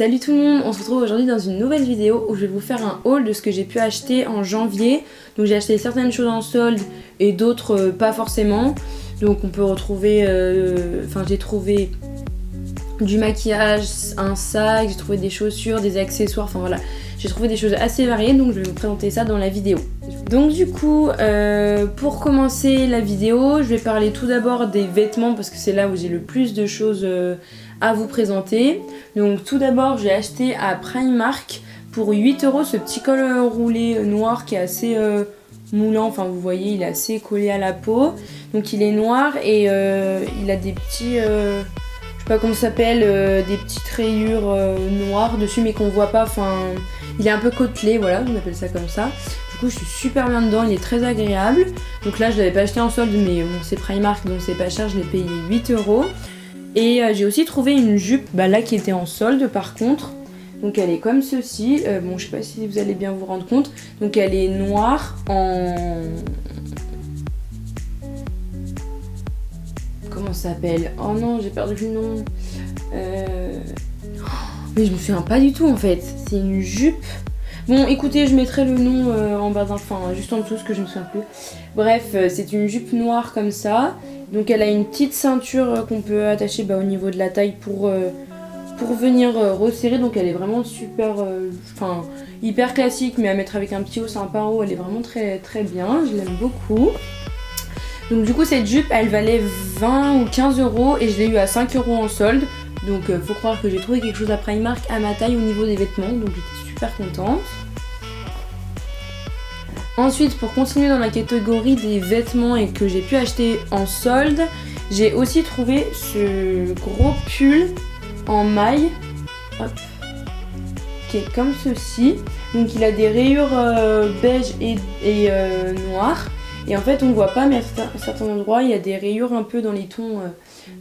Salut tout le monde, on se retrouve aujourd'hui dans une nouvelle vidéo où je vais vous faire un haul de ce que j'ai pu acheter en janvier. Donc j'ai acheté certaines choses en solde et d'autres pas forcément. Donc on peut retrouver, j'ai trouvé du maquillage, un sac, j'ai trouvé des chaussures, des accessoires, enfin voilà. J'ai trouvé des choses assez variées donc je vais vous présenter ça dans la vidéo. Donc du coup, pour commencer la vidéo, je vais parler tout d'abord des vêtements parce que c'est là où j'ai le plus de choses à vous présenter. Donc tout d'abord, j'ai acheté à Primark pour 8 € ce petit col roulé noir qui est assez moulant, enfin vous voyez, il est assez collé à la peau. Donc il est noir et il a des petits... je sais pas comment ça s'appelle, des petites rayures noires dessus mais qu'on voit pas, enfin il est un peu côtelé, voilà, on appelle ça comme ça. Du coup je suis super bien dedans, il est très agréable. Donc là je l'avais pas acheté en solde mais bon, c'est Primark donc c'est pas cher, je l'ai payé 8 €. Et j'ai aussi trouvé une jupe, là qui était en solde par contre. Donc elle est comme ceci, bon je sais pas si vous allez bien vous rendre compte. Donc elle est noire en... Comment ça s'appelle? Oh non, j'ai perdu le nom. Mais je me souviens pas du tout en fait. C'est une jupe. Bon écoutez, je mettrai le nom en bas, enfin juste en dessous parce que je me souviens plus. Bref, c'est une jupe noire comme ça. Donc elle a une petite ceinture qu'on peut attacher au niveau de la taille pour venir resserrer. Donc elle est vraiment super, hyper classique mais à mettre avec un petit haut sympa en haut. Elle est vraiment très très bien, je l'aime beaucoup. Donc du coup cette jupe elle valait 20 ou 15 € et je l'ai eu à 5 € en solde. Donc faut croire que j'ai trouvé quelque chose à Primark à ma taille au niveau des vêtements. Donc j'étais super contente. Ensuite, pour continuer dans la catégorie des vêtements et que j'ai pu acheter en solde, j'ai aussi trouvé ce gros pull en maille, hop, qui est comme ceci. Donc il a des rayures beige et noires. Et en fait on voit pas mais à certains endroits il y a des rayures un peu dans les tons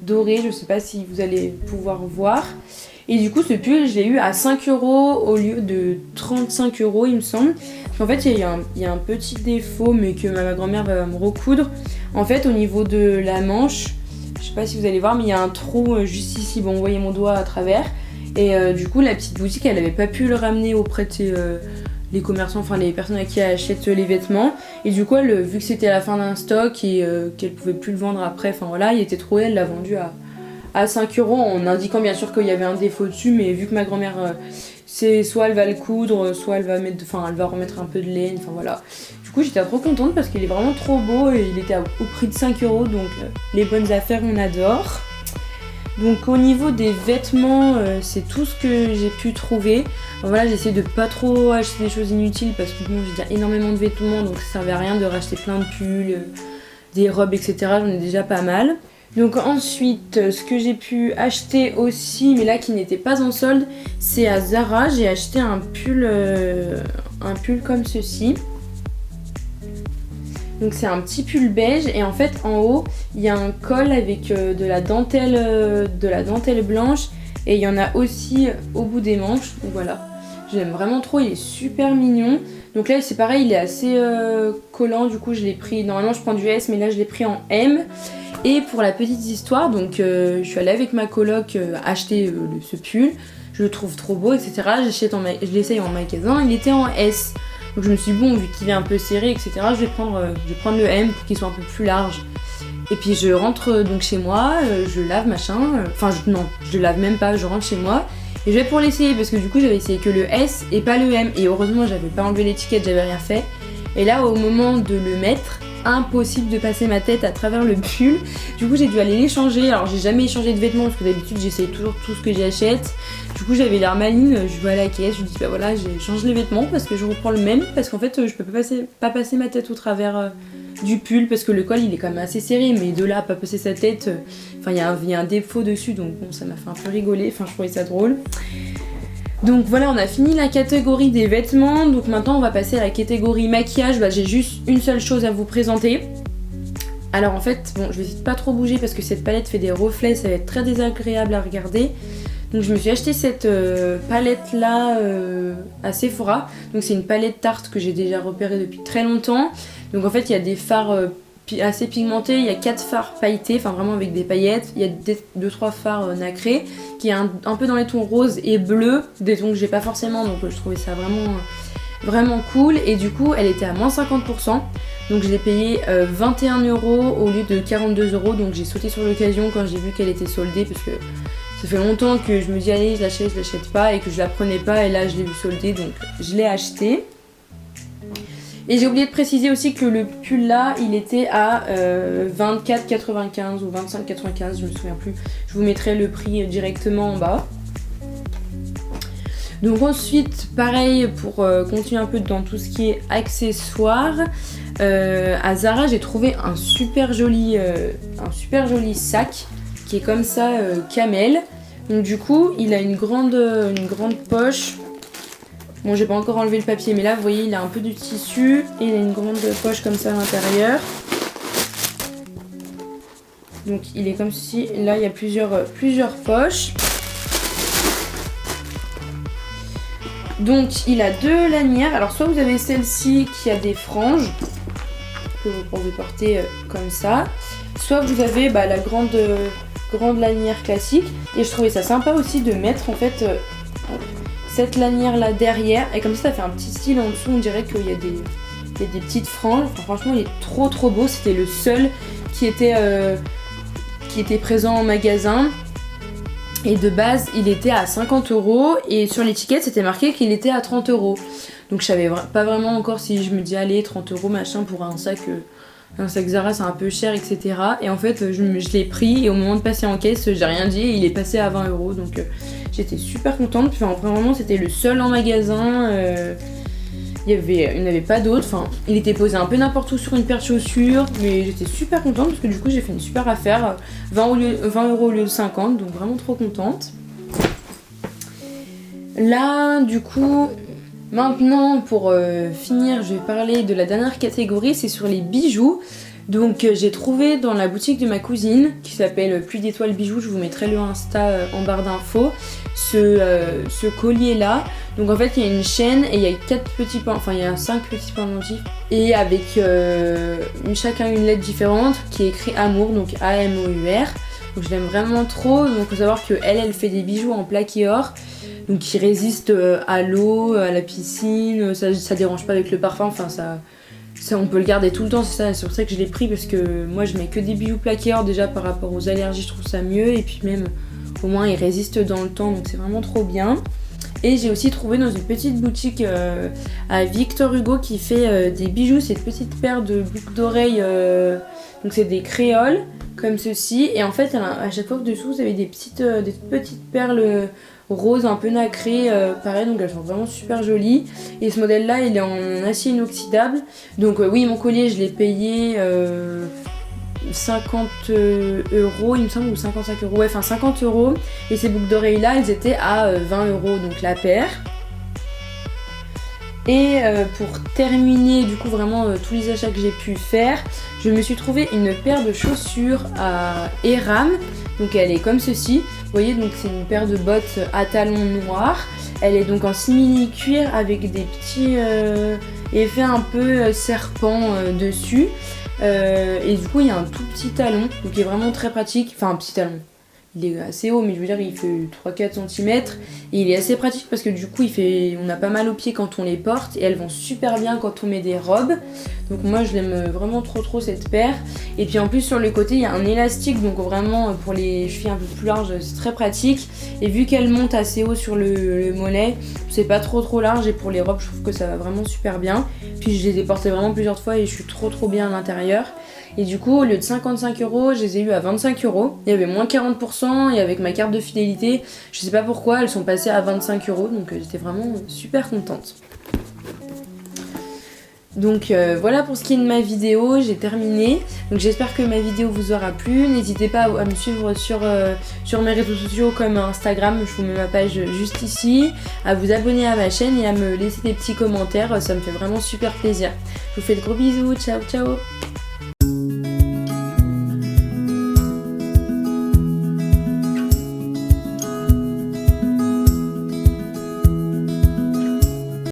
dorés. Je sais pas si vous allez pouvoir voir. Et du coup ce pull je l'ai eu à 5 € au lieu de 35 € il me semble. En fait il y a un petit défaut mais que ma grand-mère va me recoudre. En fait au niveau de la manche, je sais pas si vous allez voir mais il y a un trou juste ici. Bon vous voyez mon doigt à travers. Et du coup la petite boutique elle avait pas pu le ramener auprès de les commerçants, enfin les personnes à qui elle achète les vêtements. Et du coup elle, vu que c'était la fin d'un stock et qu'elle pouvait plus le vendre après, enfin voilà, il était trop haut, elle l'a vendu à 5 € en indiquant bien sûr qu'il y avait un défaut dessus, mais vu que ma grand-mère c'est soit elle va le coudre, soit elle va mettre, elle va remettre un peu de laine, enfin voilà. Du coup j'étais trop contente parce qu'il est vraiment trop beau et il était au prix de 5 €, donc les bonnes affaires on adore. Donc au niveau des vêtements, c'est tout ce que j'ai pu trouver. Voilà, j'ai essayé de pas trop acheter des choses inutiles parce que bon, j'ai déjà énormément de vêtements donc ça servait à rien de racheter plein de pulls, des robes, etc. J'en ai déjà pas mal. Donc ensuite, ce que j'ai pu acheter aussi, mais là qui n'était pas en solde, c'est à Zara. J'ai acheté un pull comme ceci. Donc c'est un petit pull beige et en fait en haut il y a un col avec de la dentelle blanche et il y en a aussi au bout des manches. Donc voilà, j'aime vraiment trop, il est super mignon. Donc là c'est pareil, il est assez collant, du coup je l'ai pris, normalement je prends du S mais là je l'ai pris en M. Et pour la petite histoire, donc je suis allée avec ma coloc acheter ce pull, je le trouve trop beau, etc. Je l'essaye en magasin, il était en S. Donc je me suis dit bon, vu qu'il est un peu serré, etc. Je vais prendre le M pour qu'il soit un peu plus large. Et puis je rentre donc chez moi, je lave non, je lave même pas, je rentre chez moi. Et je vais pour l'essayer parce que du coup j'avais essayé que le S et pas le M. Et heureusement j'avais pas enlevé l'étiquette, j'avais rien fait. Et là au moment de le mettre, impossible de passer ma tête à travers le pull. Du coup j'ai dû aller l'échanger. Alors j'ai jamais échangé de vêtements parce que d'habitude j'essaye toujours tout ce que j'achète. Du coup j'avais l'air maligne, je vais à la caisse, je me dis voilà, j'échange les vêtements parce que je reprends le même, parce qu'en fait je peux pas passer ma tête au travers du pull parce que le col il est quand même assez serré, mais de là à pas passer sa tête, il y a un défaut dessus, donc bon ça m'a fait un peu rigoler, je trouvais ça drôle. Donc voilà, on a fini la catégorie des vêtements, donc maintenant on va passer à la catégorie maquillage. J'ai juste une seule chose à vous présenter. Alors en fait, bon, je vais essayer de pas trop bouger parce que cette palette fait des reflets, ça va être très désagréable à regarder. Donc je me suis acheté cette palette là à Sephora. Donc c'est une palette Tarte que j'ai déjà repérée depuis très longtemps. Donc en fait il y a des fards assez pigmenté, il y a 4 fards pailletés, enfin vraiment avec des paillettes, il y a 2-3 fards nacrés, qui est un peu dans les tons roses et bleus, des tons que j'ai pas forcément, donc je trouvais ça vraiment cool. Et du coup elle était à moins 50%, donc je l'ai payé 21 € au lieu de 42 €, donc j'ai sauté sur l'occasion quand j'ai vu qu'elle était soldée, parce que ça fait longtemps que je me dis allez je l'achète pas, et que je la prenais pas, et là je l'ai vu soldée, donc je l'ai acheté. Et j'ai oublié de préciser aussi que le pull là, il était à 24,95 ou 25,95, je me souviens plus. Je vous mettrai le prix directement en bas. Donc ensuite, pareil, pour continuer un peu dans tout ce qui est accessoires, à Zara, j'ai trouvé un super joli sac qui est comme ça, camel. Donc du coup, il a une grande poche. Bon, j'ai pas encore enlevé le papier, mais là, vous voyez, il a un peu de tissu et il a une grande poche comme ça à l'intérieur. Donc, il est comme ceci. Là, il y a plusieurs poches. Donc, il a 2 lanières. Alors, soit vous avez celle-ci qui a des franges que vous pouvez porter comme ça. Soit vous avez la grande lanière classique. Et je trouvais ça sympa aussi de mettre en fait... cette lanière là derrière, et comme ça fait un petit style en dessous, on dirait qu'il y a des petites franges. Enfin, franchement il est trop beau, c'était le seul qui était présent en magasin, et de base il était à 50 € et sur l'étiquette c'était marqué qu'il était à 30 €. Donc je savais pas vraiment encore si je me dis allez 30 € machin pour un sac Zara c'est un peu cher, etc. Et en fait je l'ai pris, et au moment de passer en caisse j'ai rien dit et il est passé à 20 €, donc j'étais super contente. Enfin vraiment c'était le seul en magasin, il n'y en avait pas d'autres. Enfin il était posé un peu n'importe où sur une paire de chaussures, mais j'étais super contente parce que du coup j'ai fait une super affaire, 20 € au lieu de 50, donc vraiment trop contente. Là du coup... Maintenant, pour finir, je vais parler de la dernière catégorie, c'est sur les bijoux. Donc j'ai trouvé dans la boutique de ma cousine, qui s'appelle Pluie d'étoiles bijoux, je vous mettrai le Insta en barre d'infos, ce collier là. Donc en fait il y a une chaîne et il y a 5 petits pendentifs, et avec chacun une lettre différente qui est écrit amour, donc A-M-O-U-R. Donc je l'aime vraiment trop. Donc faut savoir que elle fait des bijoux en plaqué or, donc qui résistent à l'eau, à la piscine, ça dérange pas avec le parfum, enfin ça on peut le garder tout le temps, c'est pour ça que je l'ai pris, parce que moi je mets que des bijoux plaqué or, déjà par rapport aux allergies je trouve ça mieux, et puis même au moins ils résistent dans le temps, donc c'est vraiment trop bien. Et j'ai aussi trouvé dans une petite boutique à Victor Hugo qui fait des bijoux, c'est une petite paire de boucles d'oreilles, donc c'est des créoles comme ceci, et en fait à chaque fois que dessous vous avez des petites perles roses un peu nacrées, pareil, donc elles sont vraiment super jolies. Et ce modèle là il est en acier inoxydable, donc oui mon collier je l'ai payé 50 € il me semble, ou 55 €, ouais, enfin 50 €, et ces boucles d'oreilles là elles étaient à 20 €, donc la paire. Et pour terminer du coup vraiment tous les achats que j'ai pu faire, je me suis trouvé une paire de chaussures à Eram, donc elle est comme ceci, vous voyez, donc c'est une paire de bottes à talons noirs, elle est donc en simili cuir avec des petits effets un peu serpent dessus, et du coup il y a un tout petit talon, donc il est vraiment très pratique, enfin un petit talon. Il est assez haut, mais je veux dire il fait 3-4 cm, et il est assez pratique parce que du coup on a pas mal aux pieds quand on les porte, et elles vont super bien quand on met des robes. Donc moi je l'aime vraiment trop cette paire. Et puis en plus sur le côté il y a un élastique, donc vraiment pour les chevilles un peu plus larges c'est très pratique. Et vu qu'elle monte assez haut sur le mollet, c'est pas trop large, et pour les robes je trouve que ça va vraiment super bien. Puis je les ai portées vraiment plusieurs fois et je suis trop bien à l'intérieur. Et du coup, au lieu de 55 €, je les ai eu à 25 €. Il y avait moins 40%, et avec ma carte de fidélité, je sais pas pourquoi, elles sont passées à 25 €. Donc j'étais vraiment super contente. Donc voilà pour ce qui est de ma vidéo, j'ai terminé. Donc j'espère que ma vidéo vous aura plu. N'hésitez pas à me suivre sur mes réseaux sociaux comme Instagram, je vous mets ma page juste ici, à vous abonner à ma chaîne et à me laisser des petits commentaires, ça me fait vraiment super plaisir. Je vous fais de gros bisous, ciao ciao.